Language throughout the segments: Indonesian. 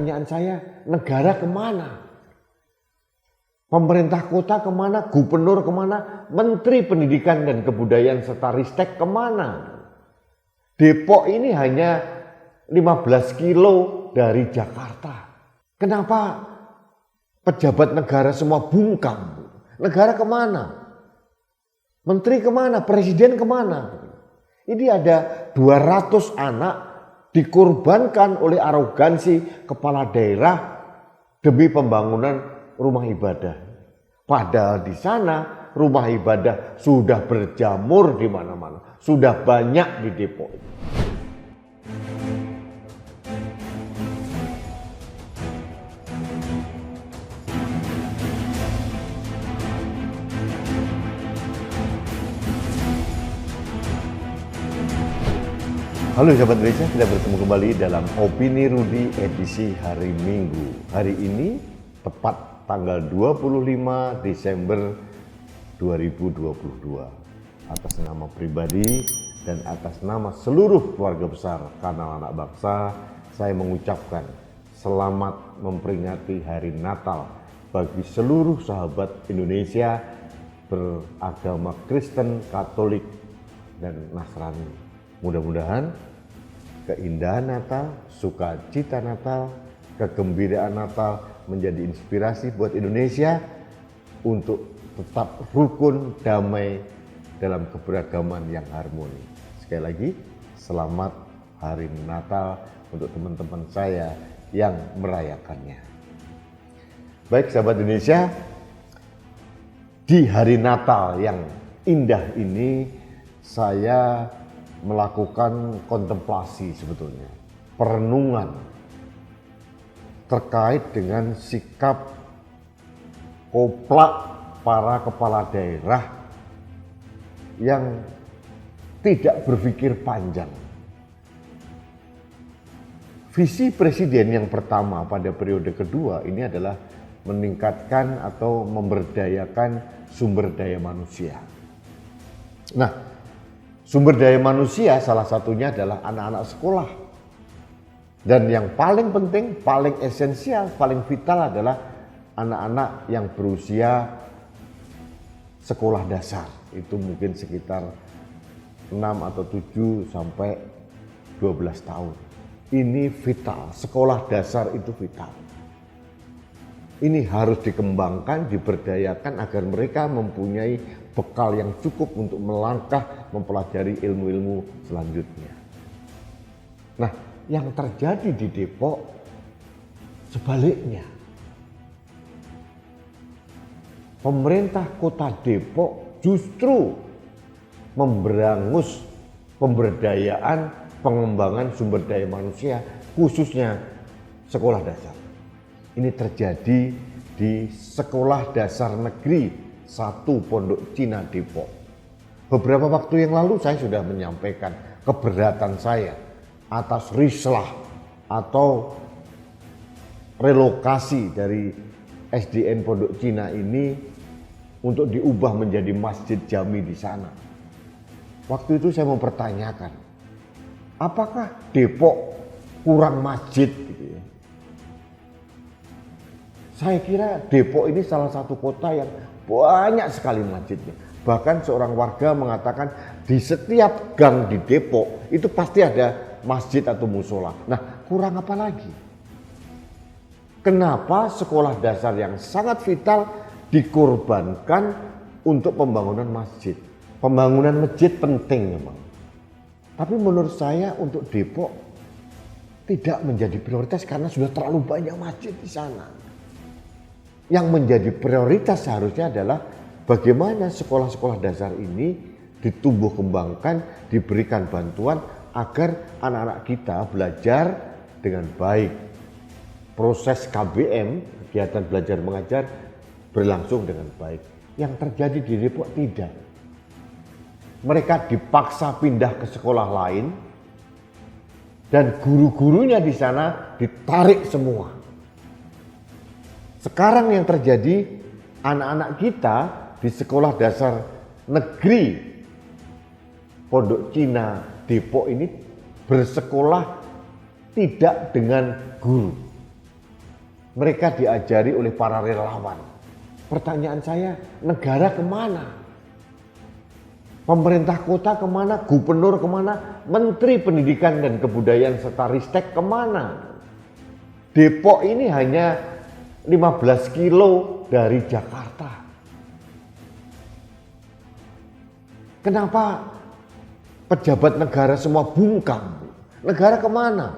pertanyaan saya, negara kemana? Pemerintah kota kemana? Gubernur kemana? Menteri Pendidikan dan Kebudayaan serta Ristek kemana? Depok ini hanya 15 kilo dari Jakarta. Kenapa pejabat negara semua bungkam? Negara kemana? Menteri kemana? Presiden kemana? Ini ada 200 anak dikorbankan oleh arogansi kepala daerah demi pembangunan rumah ibadah. Padahal di sana rumah ibadah sudah berjamur di mana-mana, sudah banyak di Depok. Halo sahabat Indonesia, kita bertemu kembali dalam Opini Rudi edisi hari Minggu. Hari ini tepat tanggal 25 Desember 2022. Atas nama pribadi dan atas nama seluruh keluarga besar Kanal Anak Bangsa, saya mengucapkan selamat memperingati hari Natal bagi seluruh sahabat Indonesia beragama Kristen, Katolik, dan Nasrani. Mudah-mudahan keindahan Natal, sukacita Natal, kegembiraan Natal menjadi inspirasi buat Indonesia untuk tetap rukun, damai dalam keberagaman yang harmoni. Sekali lagi, selamat Hari Natal untuk teman-teman saya yang merayakannya. Baik sahabat Indonesia, di hari Natal yang indah ini saya melakukan kontemplasi sebetulnya, perenungan terkait dengan sikap koplak para kepala daerah yang tidak berpikir panjang. Visi presiden yang pertama pada periode kedua ini adalah meningkatkan atau memberdayakan sumber daya manusia. Nah, sumber daya manusia salah satunya adalah anak-anak sekolah. Dan yang paling penting, paling esensial, paling vital adalah anak-anak yang berusia sekolah dasar. Itu mungkin sekitar 6 atau 7 sampai 12 tahun. Ini vital, sekolah dasar itu vital. Ini harus dikembangkan, diberdayakan agar mereka mempunyai bekal yang cukup untuk melangkah mempelajari ilmu-ilmu selanjutnya. Nah, yang terjadi di Depok sebaliknya. Pemerintah Kota Depok justru memberangus pemberdayaan pengembangan sumber daya manusia, khususnya sekolah dasar. Ini terjadi di Sekolah Dasar Negeri 1 Pondok Cina Depok. Beberapa waktu yang lalu saya sudah menyampaikan keberatan saya atas rislah atau relokasi dari SDN Pondok Cina ini untuk diubah menjadi masjid jami di sana. Waktu itu saya mempertanyakan, apakah Depok kurang masjid gitu ya? Saya kira Depok ini salah satu kota yang banyak sekali masjidnya. Bahkan seorang warga mengatakan di setiap gang di Depok itu pasti ada masjid atau musola. Nah, kurang apa lagi? Kenapa sekolah dasar yang sangat vital dikorbankan untuk pembangunan masjid? Pembangunan masjid penting memang. Tapi menurut saya untuk Depok tidak menjadi prioritas karena sudah terlalu banyak masjid di sana. Yang menjadi prioritas seharusnya adalah bagaimana sekolah-sekolah dasar ini ditumbuh kembangkan, diberikan bantuan agar anak-anak kita belajar dengan baik. Proses KBM, kegiatan belajar mengajar, berlangsung dengan baik. Yang terjadi di Depok tidak. Mereka dipaksa pindah ke sekolah lain dan guru-gurunya di sana ditarik semua. Sekarang yang terjadi, anak-anak kita di Sekolah Dasar Negeri Pondok Cina Depok ini bersekolah tidak dengan guru. Mereka diajari oleh para relawan. Pertanyaan saya, negara kemana? Pemerintah kota kemana? Gubernur kemana? Menteri Pendidikan dan Kebudayaan serta Ristek kemana? Depok ini hanya 15 kilo dari Jakarta. Kenapa pejabat negara semua bungkam? Negara kemana?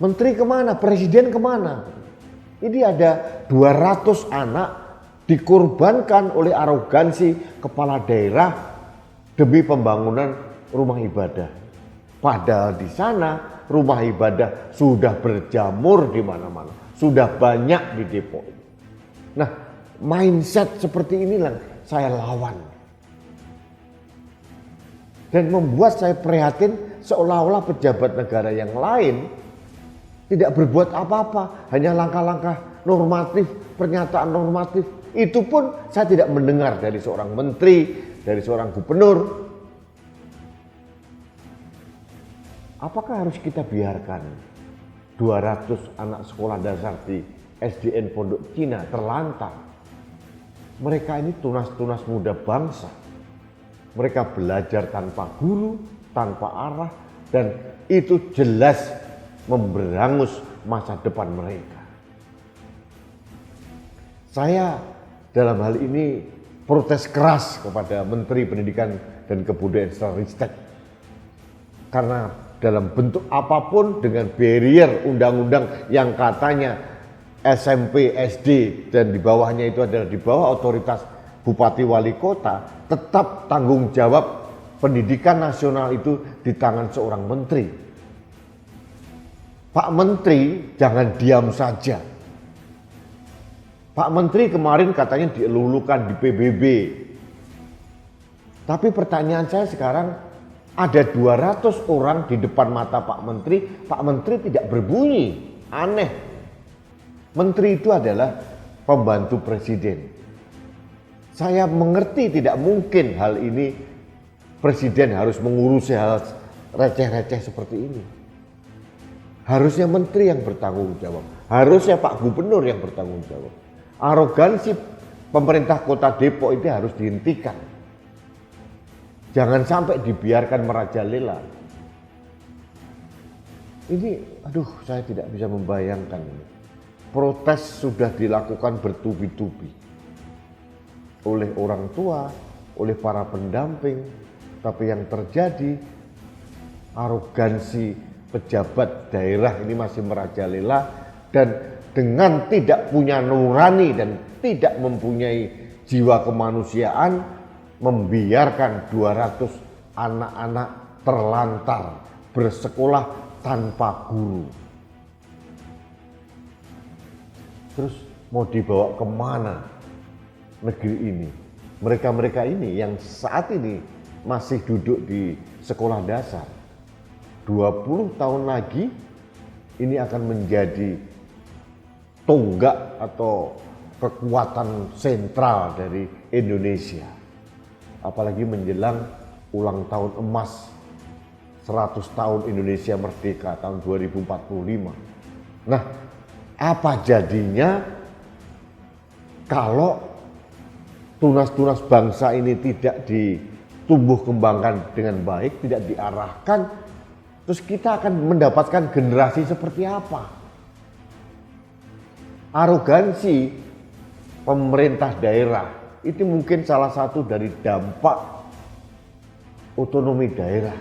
Menteri kemana? Presiden kemana? Ini ada 200 anak dikorbankan oleh arogansi kepala daerah demi pembangunan rumah ibadah. Padahal di sana rumah ibadah sudah berjamur di mana-mana, sudah banyak di Depok. Nah, mindset seperti inilah saya lawan. Dan membuat saya prihatin seolah-olah pejabat negara yang lain tidak berbuat apa-apa, hanya langkah-langkah normatif, pernyataan normatif. Itu pun saya tidak mendengar dari seorang menteri, dari seorang gubernur. Apakah harus kita biarkan 200 anak sekolah dasar di SDN Pondok Cina terlantar? Mereka ini tunas-tunas muda bangsa. Mereka belajar tanpa guru, tanpa arah, dan itu jelas memberangus masa depan mereka. Saya dalam hal ini protes keras kepada Menteri Pendidikan dan Kebudayaan serta Ristek. Karena dalam bentuk apapun dengan barrier undang-undang yang katanya SMP, SD dan di bawahnya itu adalah di bawah otoritas Bupati Wali Kota, tetap tanggung jawab pendidikan nasional itu di tangan seorang menteri. Pak Menteri jangan diam saja. Pak Menteri kemarin katanya dielulukan di PBB. Tapi pertanyaan saya sekarang, ada 200 orang di depan mata Pak Menteri tidak berbunyi. Aneh. Menteri itu adalah pembantu presiden. Saya mengerti tidak mungkin hal ini presiden harus mengurusi hal receh-receh seperti ini. Harusnya menteri yang bertanggung jawab. Harusnya Pak Gubernur yang bertanggung jawab. Arogansi pemerintah kota Depok itu harus dihentikan. Jangan sampai dibiarkan merajalela. Ini, saya tidak bisa membayangkan ini. Protes sudah dilakukan bertubi-tubi. Oleh orang tua, oleh para pendamping. Tapi yang terjadi, arogansi pejabat daerah ini masih merajalela. Dan dengan tidak punya nurani dan tidak mempunyai jiwa kemanusiaan, membiarkan 200 anak-anak terlantar bersekolah tanpa guru. Terus mau dibawa kemana negeri ini? Mereka-mereka ini yang saat ini masih duduk di sekolah dasar, 20 tahun lagi ini akan menjadi tonggak atau kekuatan sentral dari Indonesia. Apalagi menjelang ulang tahun emas 100 tahun Indonesia merdeka tahun 2045. Nah, apa jadinya kalau tunas-tunas bangsa ini tidak ditumbuh kembangkan dengan baik, tidak diarahkan, terus kita akan mendapatkan generasi seperti apa? Arogansi pemerintah daerah itu mungkin salah satu dari dampak otonomi daerah.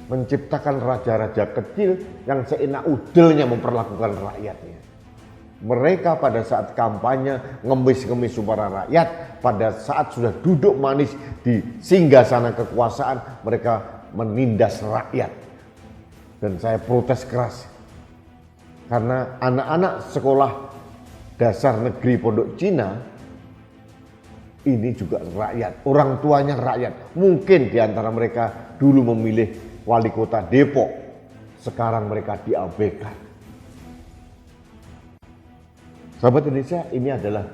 Menciptakan raja-raja kecil yang seenak udelnya memperlakukan rakyatnya. Mereka pada saat kampanye ngemis-ngemis suara rakyat, pada saat sudah duduk manis di singgasana kekuasaan, mereka menindas rakyat. Dan saya protes keras. Karena anak-anak sekolah dasar negeri Pondok Cina ini juga rakyat, orang tuanya rakyat. Mungkin di antara mereka dulu memilih wali kota Depok, sekarang mereka diabaikan. Sahabat Indonesia, ini adalah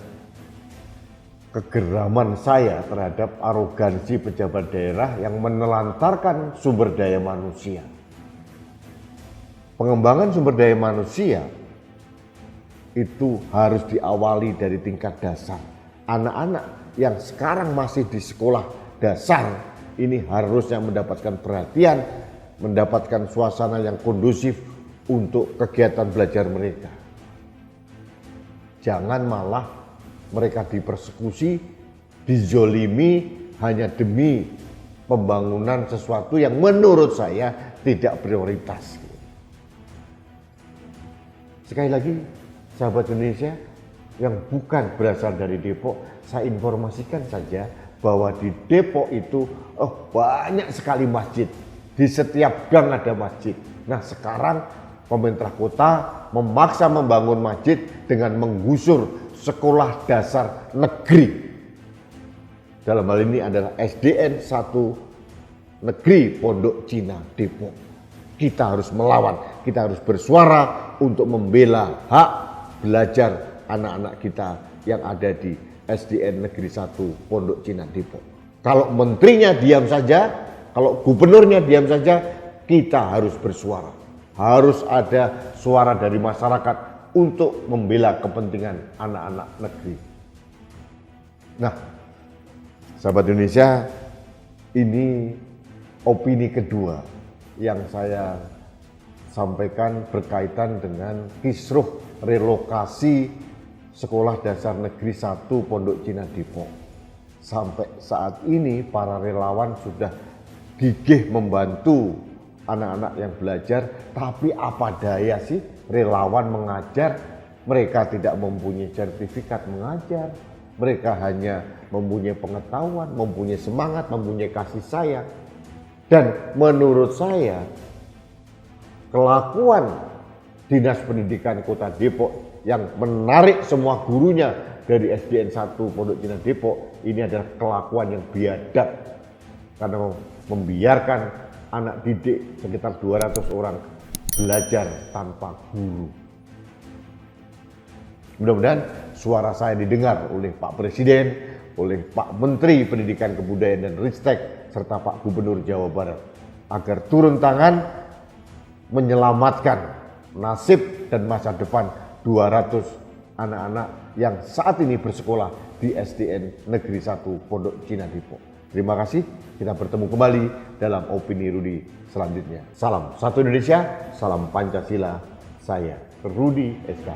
kegeraman saya terhadap arogansi pejabat daerah yang menelantarkan sumber daya manusia. pengembangan sumber daya manusia itu harus diawali dari tingkat dasar. Anak-anak yang sekarang masih di sekolah dasar ini harusnya mendapatkan perhatian, mendapatkan suasana yang kondusif untuk kegiatan belajar mereka. Jangan malah mereka dipersekusi, dizolimi hanya demi pembangunan sesuatu yang menurut saya tidak prioritas. Sekali lagi, sahabat Indonesia yang bukan berasal dari Depok, saya informasikan saja bahwa di Depok itu banyak sekali masjid. Di setiap gang ada masjid. Nah sekarang pemerintah kota memaksa membangun masjid dengan menggusur sekolah dasar negeri. Dalam hal ini adalah SDN 1 Negeri Pondok Cina Depok. Kita harus melawan, kita harus bersuara untuk membela hak belajar anak-anak kita yang ada di SDN Negeri 1 Pondok Cina Depok. Kalau menterinya diam saja, kalau gubernurnya diam saja, kita harus bersuara. Harus ada suara dari masyarakat untuk membela kepentingan anak-anak negeri. Nah, sahabat Indonesia, ini opini kedua yang saya sampaikan berkaitan dengan kisruh relokasi Sekolah Dasar Negeri 1 Pondok Cina Depok. Sampai saat ini para relawan sudah gigih membantu anak-anak yang belajar, tapi apa daya sih relawan mengajar, mereka tidak mempunyai sertifikat mengajar, mereka hanya mempunyai pengetahuan, mempunyai semangat, mempunyai kasih sayang. Dan menurut saya kelakuan Dinas Pendidikan Kota Depok yang menarik semua gurunya dari SDN 1 Pondok Cina Depok ini adalah kelakuan yang biadab karena membiarkan anak didik sekitar 200 orang belajar tanpa guru. Mudah-mudahan suara saya didengar oleh Pak Presiden, oleh Pak Menteri Pendidikan Kebudayaan dan Ristek serta Pak Gubernur Jawa Barat agar turun tangan menyelamatkan nasib dan masa depan 200 anak-anak yang saat ini bersekolah di SDN Negeri 1 Pondok Cina Depok. Terima kasih, kita bertemu kembali dalam Opini Rudi selanjutnya. Salam satu Indonesia, salam Pancasila, saya Rudi SK.